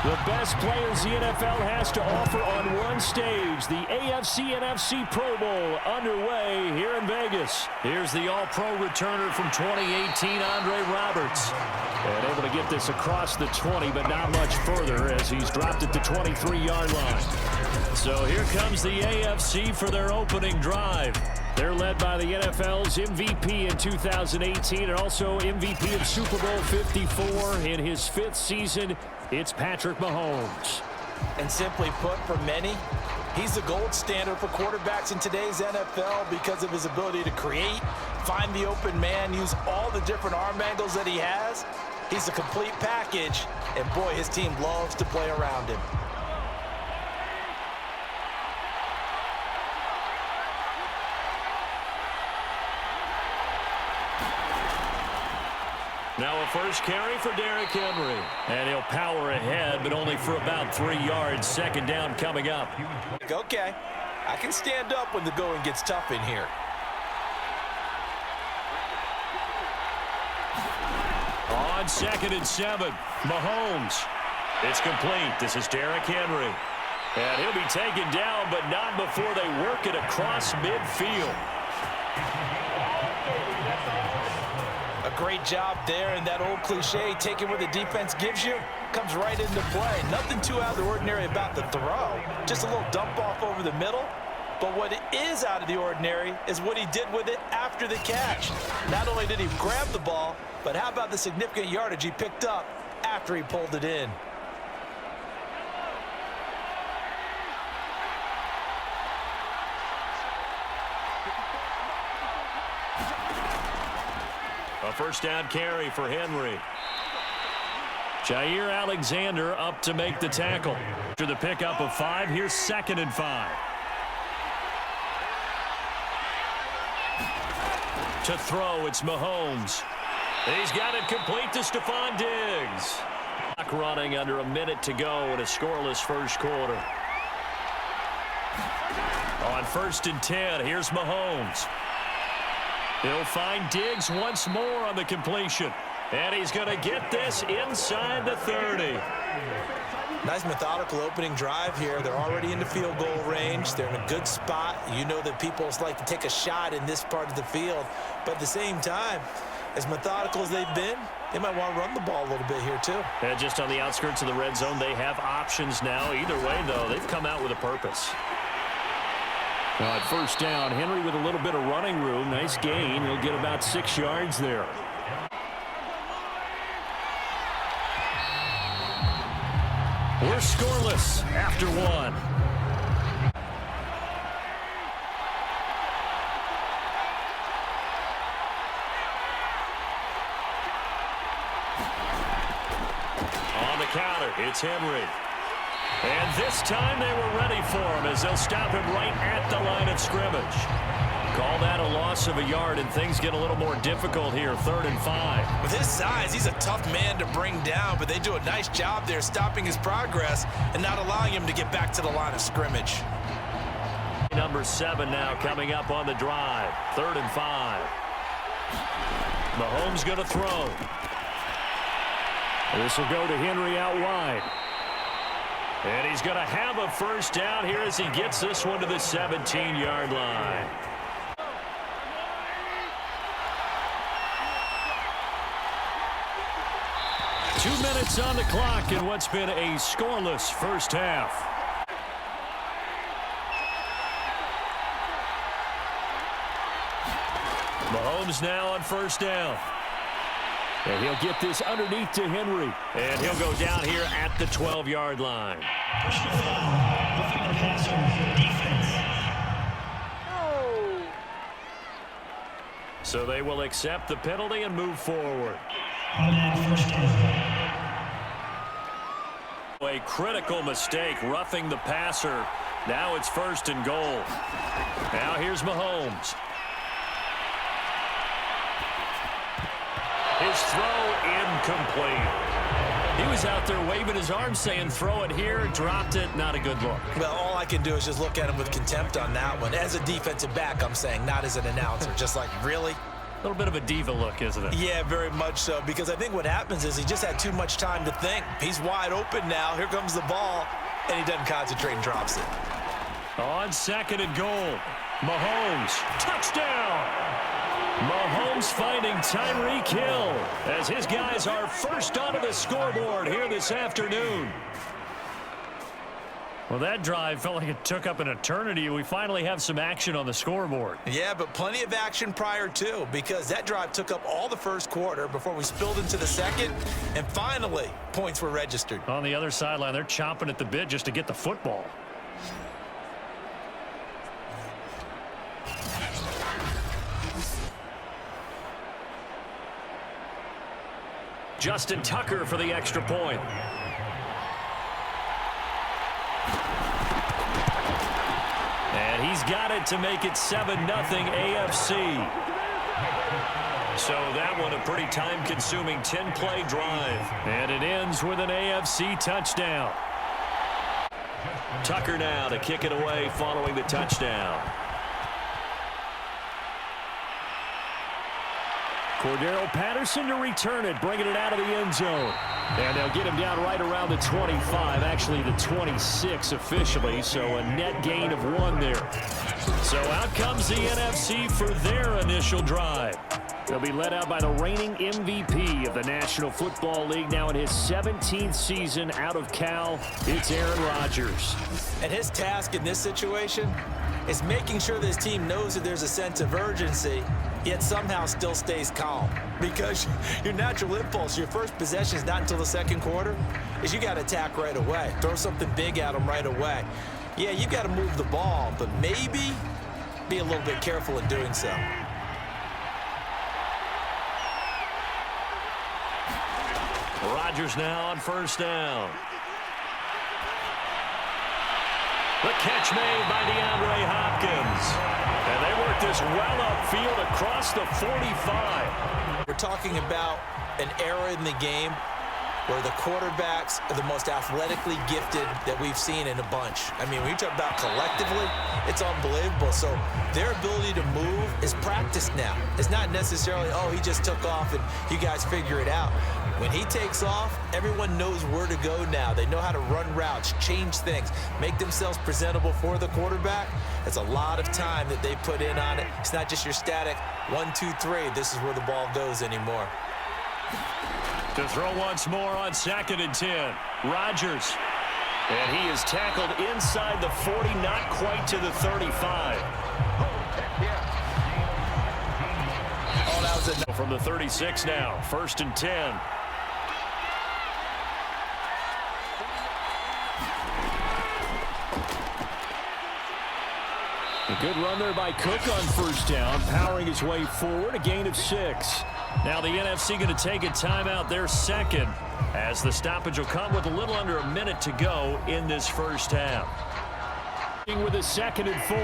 The best players the NFL has to offer on one stage. The AFC-NFC Pro Bowl underway here in Vegas. Here's the All-Pro returner from 2018, Andre Roberts. And able to get this across the 20, but not much further as he's dropped at the 23-yard line. So here comes the AFC for their opening drive. They're led by the NFL's MVP in 2018 and also MVP of Super Bowl 54 in his fifth season. It's Patrick Mahomes. And simply put, for many, he's the gold standard for quarterbacks in today's NFL because of his ability to create, find the open man, use all the different arm angles that he has. He's a complete package, and boy, his team loves to play around him. Now a first carry for Derrick Henry. And he'll power ahead, but only for about 3 yards. Second down coming up. Okay, I can stand up when the going gets tough in here. On 2nd and 7, Mahomes. It's complete. This is Derrick Henry. And he'll be taken down, but not before they work it across midfield. A great job there, and that old cliche, taking what the defense gives you, comes right into play. Nothing too out of the ordinary about the throw. Just a little dump off over the middle. But what is out of the ordinary is what he did with it after the catch. Not only did he grab the ball, but how about the significant yardage he picked up after he pulled it in? A first down carry for Henry. Jair Alexander up to make the tackle. After the pickup of 5, here's 2nd and 5. To throw, it's Mahomes. He's got it complete to Stephon Diggs. Clock running under a minute to go in a scoreless first quarter. On 1st and 10, here's Mahomes. He'll find Diggs once more on the completion. And he's going to get this inside the 30. Nice methodical opening drive here. They're already in the field goal range. They're in a good spot. You know that people like to take a shot in this part of the field. But at the same time, as methodical as they've been, they might want to run the ball a little bit here too. And just on the outskirts of the red zone, they have options now. Either way, though, they've come out with a purpose. At first down, Henry with a little bit of running room. Nice gain. He'll get about 6 yards there. We're scoreless after 1. On the counter, it's Henry. And this time they were ready for him as they'll stop him right at the line of scrimmage. Call that a loss of a yard, and things get a little more difficult here, 3rd and 5. With his size, he's a tough man to bring down, but they do a nice job there stopping his progress and not allowing him to get back to the line of scrimmage. Number 7 now coming up on the drive, 3rd and 5. Mahomes going to throw. This will go to Henry out wide. And he's going to have a first down here as he gets this one to the 17-yard line. Two minutes on the clock in what's been a scoreless first half. Mahomes now on first down. And he'll get this underneath to Henry. And he'll go down here at the 12-yard line. Personal foul, roughing the passer, defense. So they will accept the penalty and move forward. First down. A critical mistake, roughing the passer. Now it's 1st and goal. Now here's Mahomes. His throw incomplete. He was out there waving his arms saying throw it here, dropped it, not a good look. Well, all I can do is just look at him with contempt on that one. As a defensive back, I'm saying, not as an announcer. Just like, really? A little bit of a diva look, isn't it? Yeah, very much so, because I think what happens is he just had too much time to think. He's wide open now. Here comes the ball, and he doesn't concentrate and drops it. On second and goal, Mahomes, touchdown! Mahomes finding Tyreek Hill as his guys are first onto the scoreboard here this afternoon. Well, that drive felt like it took up an eternity. We finally have some action on the scoreboard. Yeah, but plenty of action prior to, because that drive took up all the first quarter before we spilled into the second, and finally, points were registered. On the other sideline, they're chomping at the bit just to get the football. Justin Tucker for the extra point. And he's got it to make it 7-0 AFC. So that one a pretty time-consuming 10-play drive. And it ends with an AFC touchdown. Tucker now to kick it away following the touchdown. Cordero Patterson to return it, bringing it out of the end zone. And they'll get him down right around the 25, actually the 26 officially, so a net gain of 1 there. So out comes the NFC for their initial drive. They'll be led out by the reigning MVP of the National Football League, now in his 17th season out of Cal. It's Aaron Rodgers. And his task in this situation is making sure this team knows that there's a sense of urgency, yet somehow still stays calm. Because your natural impulse, your first possession is not until the second quarter, is you got to attack right away. Throw something big at them right away. Yeah, you got to move the ball, but maybe be a little bit careful in doing so. Rodgers now on first down. The catch made by DeAndre Hopkins. And they work this well upfield across the 45. We're talking about an era in the game where the quarterbacks are the most athletically gifted that we've seen in a bunch. I mean, when you talk about collectively, it's unbelievable. So their ability to move is practiced now. It's not necessarily, oh, he just took off and you guys figure it out. When he takes off, everyone knows where to go now. They know how to run routes, change things, make themselves presentable for the quarterback. It's a lot of time that they put in on it. It's not just your static 1, 2, 3. This is where the ball goes anymore. To throw once more on second and 10. Rodgers. And he is tackled inside the 40, not quite to the 35. Oh, that was enough. From the 36 now. First and 10. A good run there by Cook on first down, powering his way forward, a gain of 6. Now the NFC going to take a timeout, their second, as the stoppage will come with a little under a minute to go in this first half. With a 2nd and 4.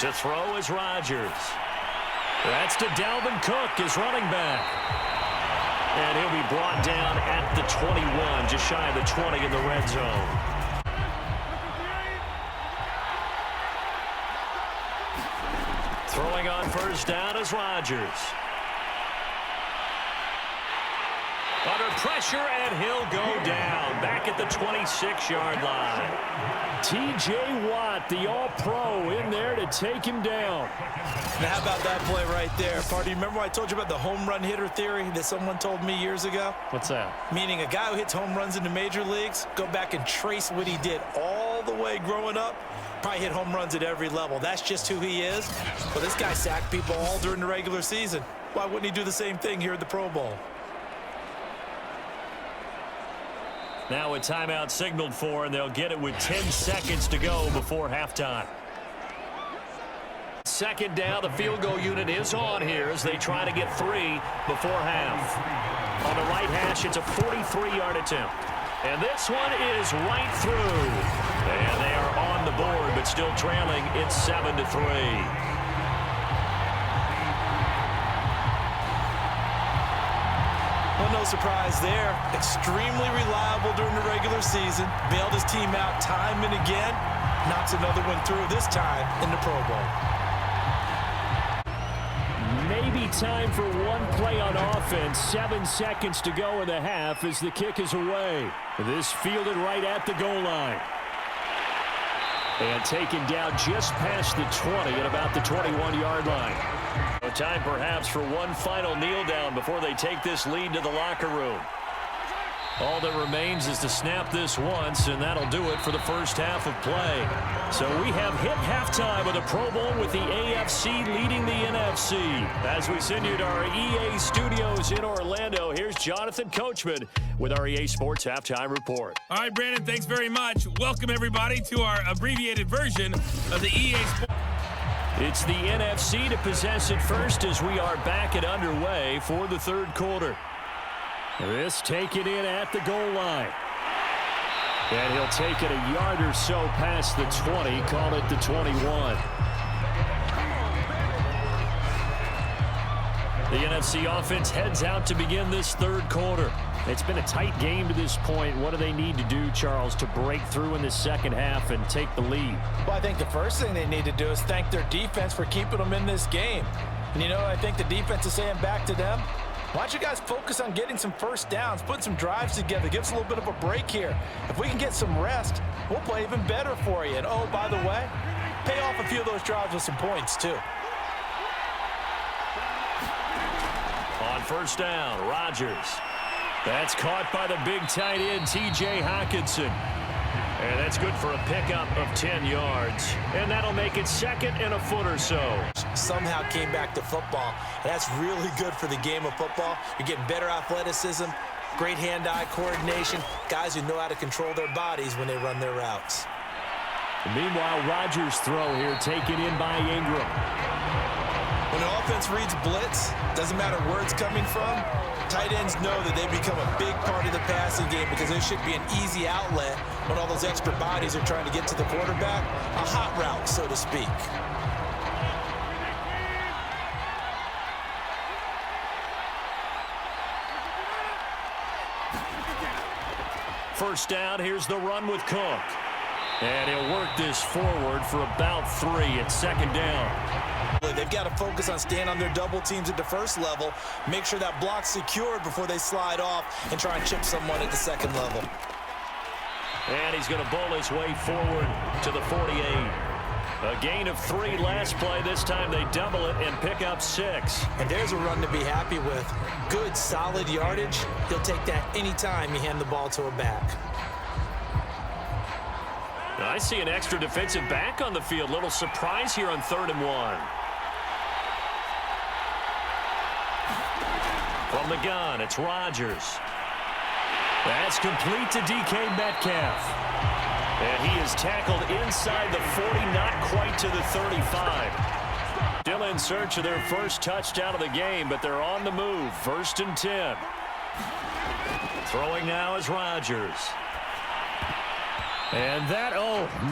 To throw is Rodgers. That's to Dalvin Cook, his running back. And he'll be brought down at the 21, just shy of the 20 in the red zone. Throwing on first down is Rodgers. Under pressure, and he'll go down back at the 26-yard line. T.J. Watt, the All-Pro, in there to take him down. Now, how about that play right there? Party, remember I told you about the home run hitter theory that someone told me years ago? What's that? Meaning a guy who hits home runs in the major leagues, go back and trace what he did all the way growing up, probably hit home runs at every level. That's just who he is. Well, this guy sacked people all during the regular season. Why wouldn't he do the same thing here at the Pro Bowl? Now a timeout signaled for, and they'll get it with 10 seconds to go before halftime. Second down, the field goal unit is on here as they try to get 3 before half. On the right hash, it's a 43-yard attempt. And this one is right through. And they are on the board, but still trailing. It's 7-3. Well, no surprise there. Extremely reliable during the regular season. Bailed his team out time and again. knocks another one through, this time in the Pro Bowl. Maybe time for one play on offense. 7 seconds to go in the half as the kick is away. This fielded right at the goal line. And taken down just past the 20 at about the 21-yard line. So time perhaps for one final kneel down before they take this lead to the locker room. All that remains is to snap this once, and that'll do it for the first half of play. So we have hit halftime of the Pro Bowl with the AFC leading the NFC. As we send you to our EA studios in Orlando, here's Jonathan Coachman with our EA Sports Halftime Report. All right, Brandon, thanks very much. Welcome, everybody, to our abbreviated version of the EA Sports. It's the NFC to possess it first as we are back and underway for the third quarter. This taken in at the goal line. And he'll take it a yard or so past the 20, call it the 21. The NFC offense heads out to begin this third quarter. It's been a tight game to this point. What do they need to do, Charles, to break through in the second half and take the lead? Well, I think the first thing they need to do is thank their defense for keeping them in this game. And, you know, I think the defense is saying back to them, why don't you guys focus on getting some first downs, put some drives together, give us a little bit of a break here. If we can get some rest, we'll play even better for you. And, oh, by the way, pay off a few of those drives with some points, too. On first down, Rodgers. That's caught by the big tight end, T.J. Hockenson. And that's good for a pickup of 10 yards. And that'll make it second and a foot or so. Somehow came back to football. That's really good for the game of football. You're getting better athleticism, great hand-eye coordination, guys who know how to control their bodies when they run their routes. Meanwhile, Rodgers' throw here taken in by Ingram. When the offense reads blitz, doesn't matter where it's coming from, tight ends know that they become a big part of the passing game because there should be an easy outlet when all those extra bodies are trying to get to the quarterback. A hot route, so to speak. First down, here's the run with Cook. And he'll work this forward for about 3 at second down. They've got to focus on staying on their double teams at the first level, make sure that block's secured before they slide off and try and chip someone at the second level. And he's going to bowl his way forward to the 48. A gain of 3 last play. This time they double it and pick up 6. And there's a run to be happy with. Good, solid yardage. He'll take that anytime you hand the ball to a back. Now I see an extra defensive back on the field. Little surprise here on 3rd and 1. From the gun, it's Rodgers. That's complete to DK Metcalf. And he is tackled inside the 40, not quite to the 35. Still in search of their first touchdown of the game, but they're on the move. 1st and 10. Throwing now is Rodgers. And that,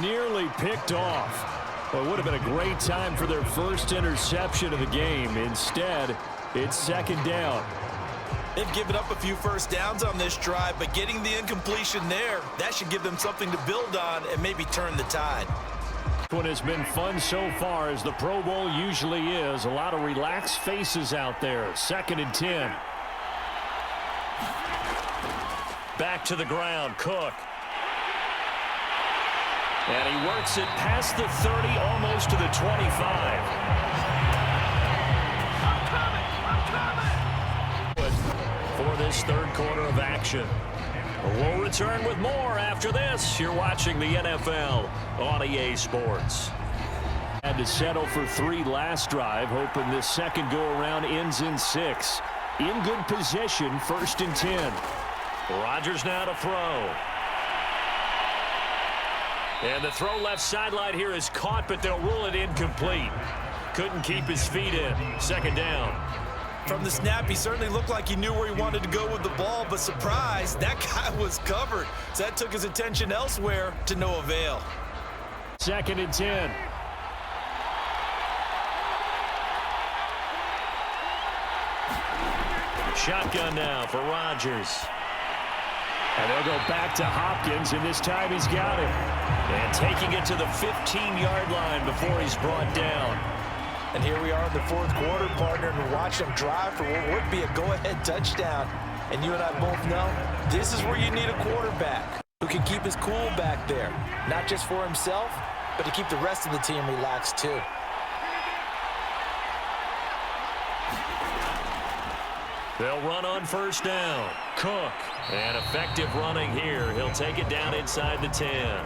nearly picked off. Well, it would have been a great time for their first interception of the game. Instead, it's second down. They've given up a few first downs on this drive, but getting the incompletion there, that should give them something to build on and maybe turn the tide. This one has been fun so far, as the Pro Bowl usually is. A lot of relaxed faces out there. 2nd and 10. Back to the ground, Cook. And he works it past the 30, almost to the 25. For this third quarter of action. We'll return with more after this. You're watching the NFL on EA Sports. Had to settle for 3 last drive, hoping this second go-around ends in 6. In good position, 1st and 10. Rodgers now to throw. And the throw left sideline here is caught, but they'll rule it incomplete. Couldn't keep his feet in. 2nd down. From the snap, he certainly looked like he knew where he wanted to go with the ball, but surprise, that guy was covered. So that took his attention elsewhere to no avail. 2nd and 10. Shotgun now for Rodgers. And they'll go back to Hopkins, and this time he's got it. And taking it to the 15-yard line before he's brought down. And here we are in the fourth quarter, partner, and watch them drive for what would be a go-ahead touchdown. And you and I both know this is where you need a quarterback who can keep his cool back there, not just for himself, but to keep the rest of the team relaxed too. They'll run on first down. Cook. And effective running here. He'll take it down inside the 10.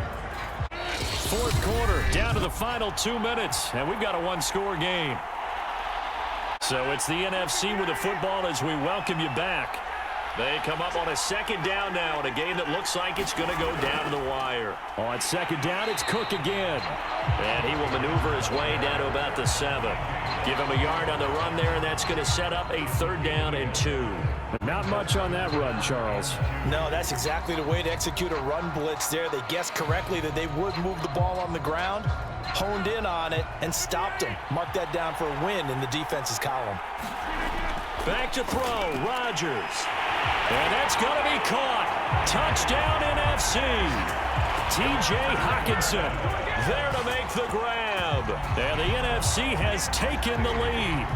Fourth quarter, down to the final 2 minutes, and we've got a one-score game. So it's the NFC with the football as we welcome you back. They come up on a second down now in a game that looks like it's going to go down to the wire. On second down, it's Cook again. And he will maneuver his way down to about the 7. Give him a yard on the run there, and that's going to set up a 3rd down and 2. Not much on that run, Charles. No, that's exactly the way to execute a run blitz there. They guessed correctly that they would move the ball on the ground, honed in on it, and stopped them. Mark that down for a win in the defense's column. Back to throw, Rodgers. And that's going to be caught. Touchdown NFC. T.J. Hockenson there to make the grab. And the NFC has taken the lead.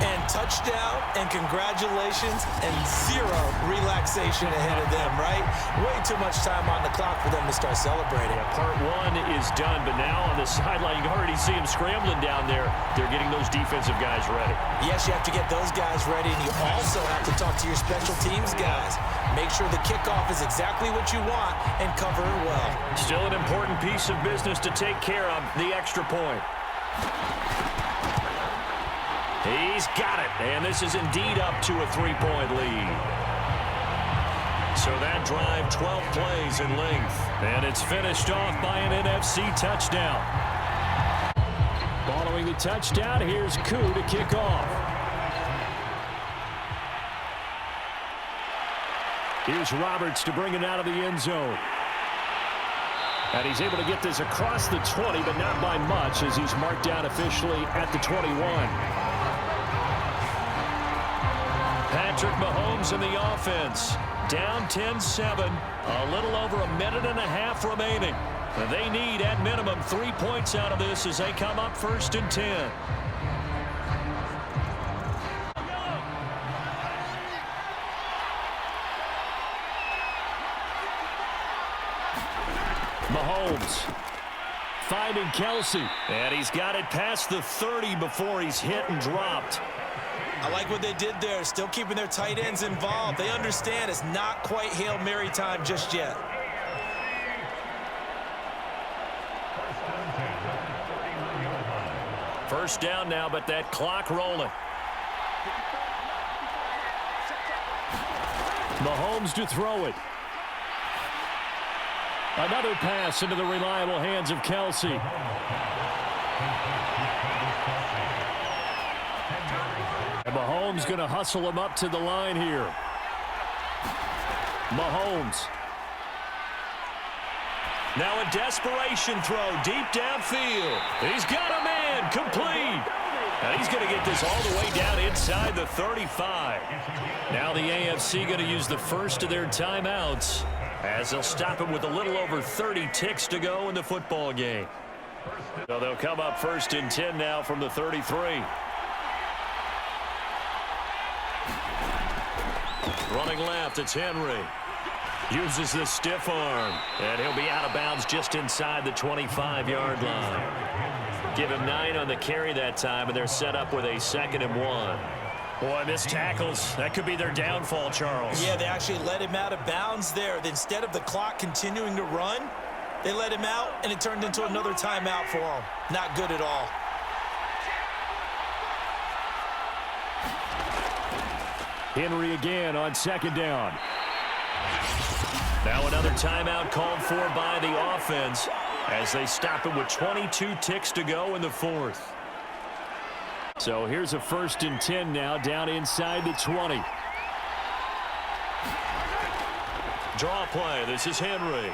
And touchdown and congratulations and zero relaxation ahead of them, right? Way too much time on the clock for them to start celebrating. Yeah, part one is done, but now on the sideline, you can already see them scrambling down there. They're getting those defensive guys ready. Yes, you have to get those guys ready, and you also have to talk to your special teams guys. Make sure the kickoff is exactly what you want and cover it well. Still an important piece of business to take care of, the extra point. He's got it, and this is indeed up to a 3-point lead. So that drive, 12 plays in length, and it's finished off by an NFC touchdown. Following the touchdown, here's Koo to kick off. Here's Roberts to bring it out of the end zone. And he's able to get this across the 20, but not by much, as he's marked down officially at the 21. Patrick Mahomes in the offense. Down 10-7. A little over a minute and a half remaining. They need, at minimum, 3 points out of this as they come up 1st and 10. Mahomes finding Kelsey. And he's got it past the 30 before he's hit and dropped. I like what they did there, still keeping their tight ends involved. They understand it's not quite Hail Mary time just yet. First down now, but that clock rolling. Mahomes to throw it. Another pass into the reliable hands of Kelsey. And Mahomes going to hustle him up to the line here. Mahomes. Now a desperation throw deep downfield. He's got a man complete. And he's going to get this all the way down inside the 35. Now the AFC going to use the first of their timeouts as they'll stop him with a little over 30 ticks to go in the football game. So they'll come up 1st and 10 now from the 33. Running left, it's Henry. Uses the stiff arm, and he'll be out of bounds just inside the 25-yard line. Give him 9 on the carry that time, and they're set up with a 2nd and 1. Boy, missed tackles. That could be their downfall, Charles. Yeah, they actually let him out of bounds there. Instead of the clock continuing to run, they let him out, and it turned into another timeout for him. Not good at all. Henry again on 2nd down. Now another timeout called for by the offense as they stop it with 22 ticks to go in the 4th. So here's a 1st and 10 now down inside the 20. Draw play. This is Henry.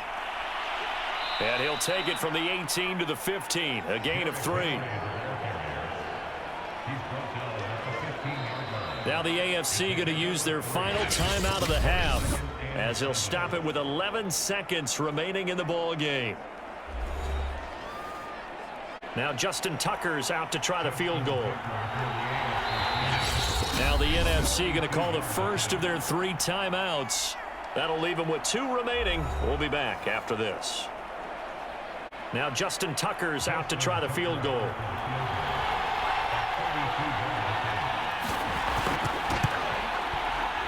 And he'll take it from the 18 to the 15. A gain of 3. Now the AFC going to use their final timeout of the half as they'll stop it with 11 seconds remaining in the ball game. Now Justin Tucker's out to try the field goal. Now the NFC going to call the first of their 3 timeouts. That'll leave them with 2 remaining. We'll be back after this. Now Justin Tucker's out to try the field goal.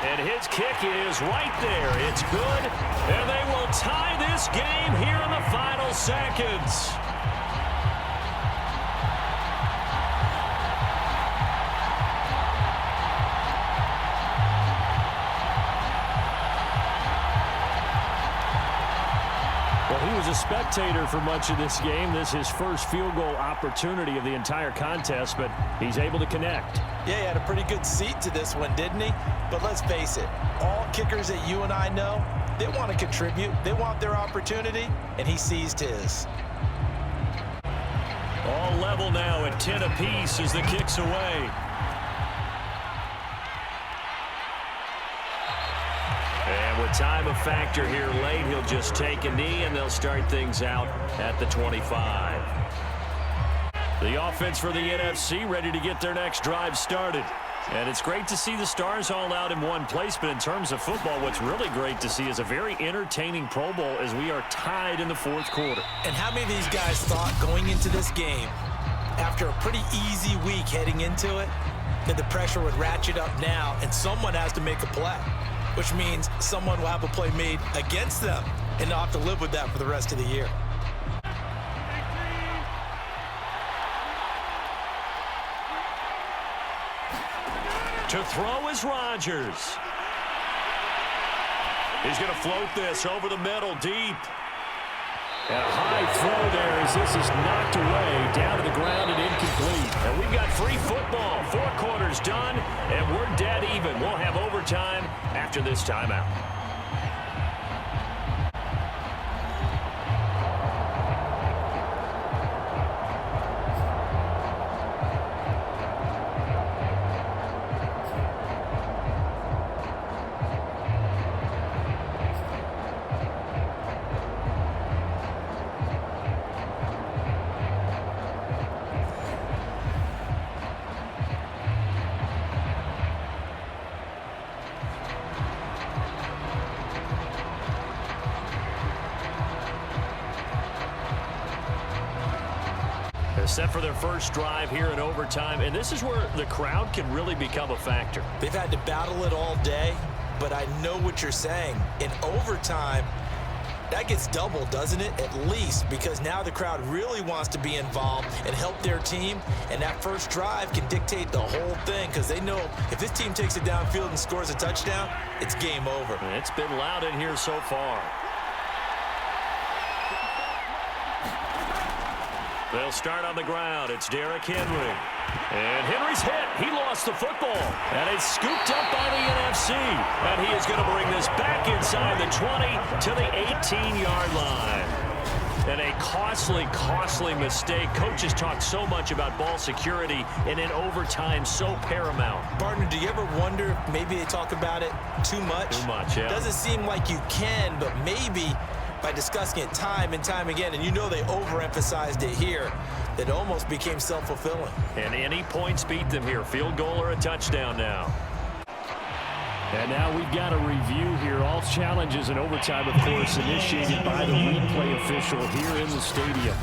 And his kick is right there. It's good. And they will tie this game here in the final seconds. Well, he was a spectator for much of this game. This is his first field goal opportunity of the entire contest, but he's able to connect. Yeah, he had a pretty good seat to this one, didn't he? But let's face it, all kickers that you and I know, they want to contribute. They want their opportunity, and he seized his. All level now at 10 apiece as the kick's away. And with time a factor here late, he'll just take a knee, and they'll start things out at the 25. The offense for the NFC ready to get their next drive started. And it's great to see the stars all out in one place, but in terms of football, what's really great to see is a very entertaining Pro Bowl as we are tied in the 4th quarter. And how many of these guys thought going into this game, after a pretty easy week heading into it, that the pressure would ratchet up now and someone has to make a play, which means someone will have a play made against them and not have to live with that for the rest of the year. To throw is Rodgers. He's going to float this over the middle, deep. And a high throw there as this is knocked away, down to the ground and incomplete. And we've got free football. 4 quarters done, and we're dead even. We'll have overtime after this timeout. Set for their first drive here in overtime, and this is where the crowd can really become a factor. They've had to battle it all day, but I know what you're saying. In overtime, that gets doubled, doesn't it? At least, because now the crowd really wants to be involved and help their team, and that first drive can dictate the whole thing because they know if this team takes it downfield and scores a touchdown, it's game over. And it's been loud in here so far. They'll start on the ground. It's Derrick Henry. And Henry's hit. He lost the football. And it's scooped up by the NFC. And he is going to bring this back inside the 20 to the 18-yard line. And a costly mistake. Coaches talk so much about ball security, and in overtime, so paramount. Partner, do you ever wonder if maybe they talk about it too much? Too much, yeah. Doesn't seem like you can, but maybe by discussing it time and time again, and you know they overemphasized it here, that almost became self-fulfilling. And any points beat them here, field goal or a touchdown now. And now we've got a review here. All challenges in overtime, of course, initiated by the replay official here in the stadium.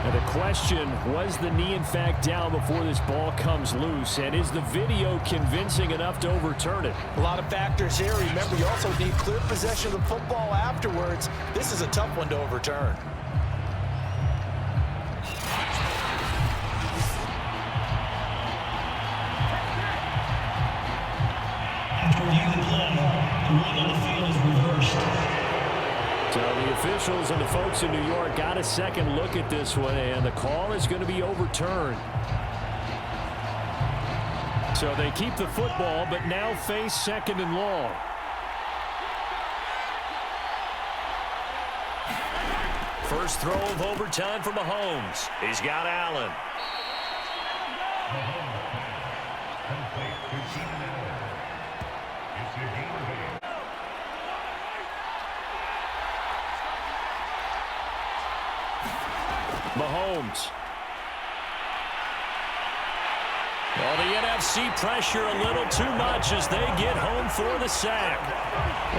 And the question, was the knee in fact down before this ball comes loose? And is the video convincing enough to overturn it? A lot of factors here. Remember, you also need clear possession of the football afterwards. This is a tough one to overturn. After reviewing the play, the ruling on the field is reversed. So the officials and the folks in New York got a second look at this one, and the call is going to be overturned. So they keep the football, but now face 2nd and long. First throw of overtime for Mahomes. He's got Allen. Mahomes. Well, the NFC pressure a little too much as they get home for the sack.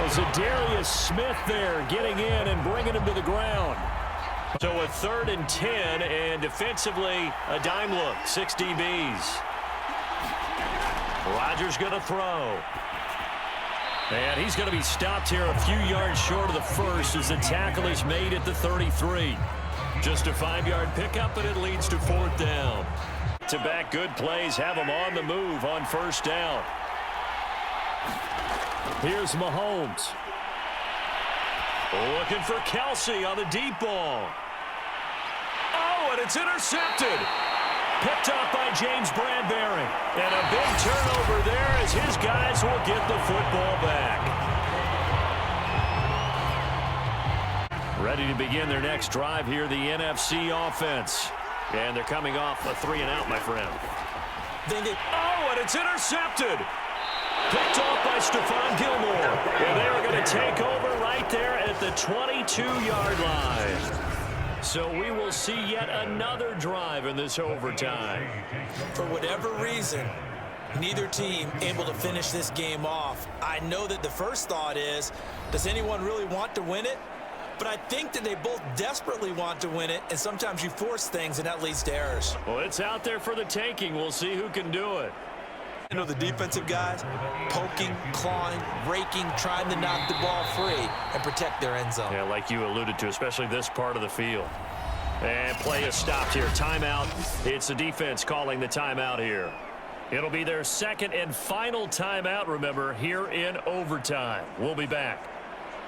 Was it Darius Smith there getting in and bringing him to the ground? So a 3rd and 10, and defensively a dime look, 6 DBs. Rodgers going to throw. And he's going to be stopped here a few yards short of the first as the tackle is made at the 33. Just a 5-yard pickup, and it leads to 4th down. To back good plays, have them on the move on 1st down. Here's Mahomes. Looking for Kelsey on the deep ball. Oh, and it's intercepted. Picked up by James Bradbury. And a big turnover there as his guys will get the football back. Ready to begin their next drive here, the NFC offense. And they're coming off a 3-and-out, my friend. Oh, and it's intercepted. Picked off by Stephon Gilmore. And they are going to take over right there at the 22-yard line. So we will see yet another drive in this overtime. For whatever reason, neither team able to finish this game off. I know that the first thought is, does anyone really want to win it? But I think that they both desperately want to win it, and sometimes you force things, and that leads to errors. Well, it's out there for the taking. We'll see who can do it. You know, the defensive guys poking, clawing, raking, trying to knock the ball free and protect their end zone. Yeah, like you alluded to, especially this part of the field. And play is stopped here. Timeout. It's the defense calling the timeout here. It'll be their 2nd and final timeout, remember, here in overtime. We'll be back.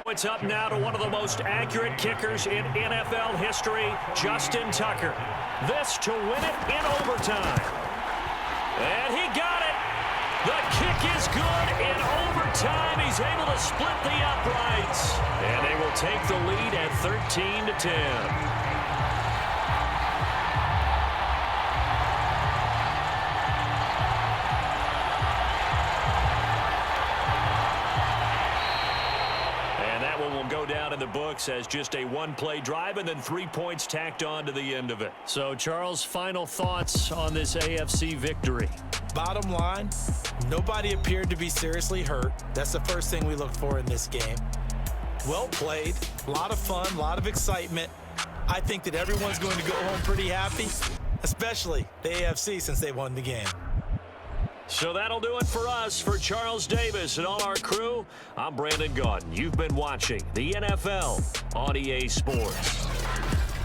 It's up now to one of the most accurate kickers in NFL history, Justin Tucker. This to win it in overtime. And he got it. The kick is good in overtime. He's able to split the uprights. And they will take the lead at 13-10. Go down in the books as just a one-play drive and then 3 points tacked on to the end of it. So, Charles, final thoughts on this AFC victory? Bottom line, nobody appeared to be seriously hurt. That's the first thing we look for in this game. Well played, a lot of fun, a lot of excitement. I think that everyone's going to go home pretty happy, especially the AFC since they won the game. So that'll do it for us. For Charles Davis and all our crew, I'm Brandon Gaudin. You've been watching the NFL on EA Sports.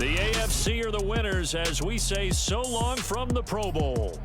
The AFC are the winners as we say so long from the Pro Bowl.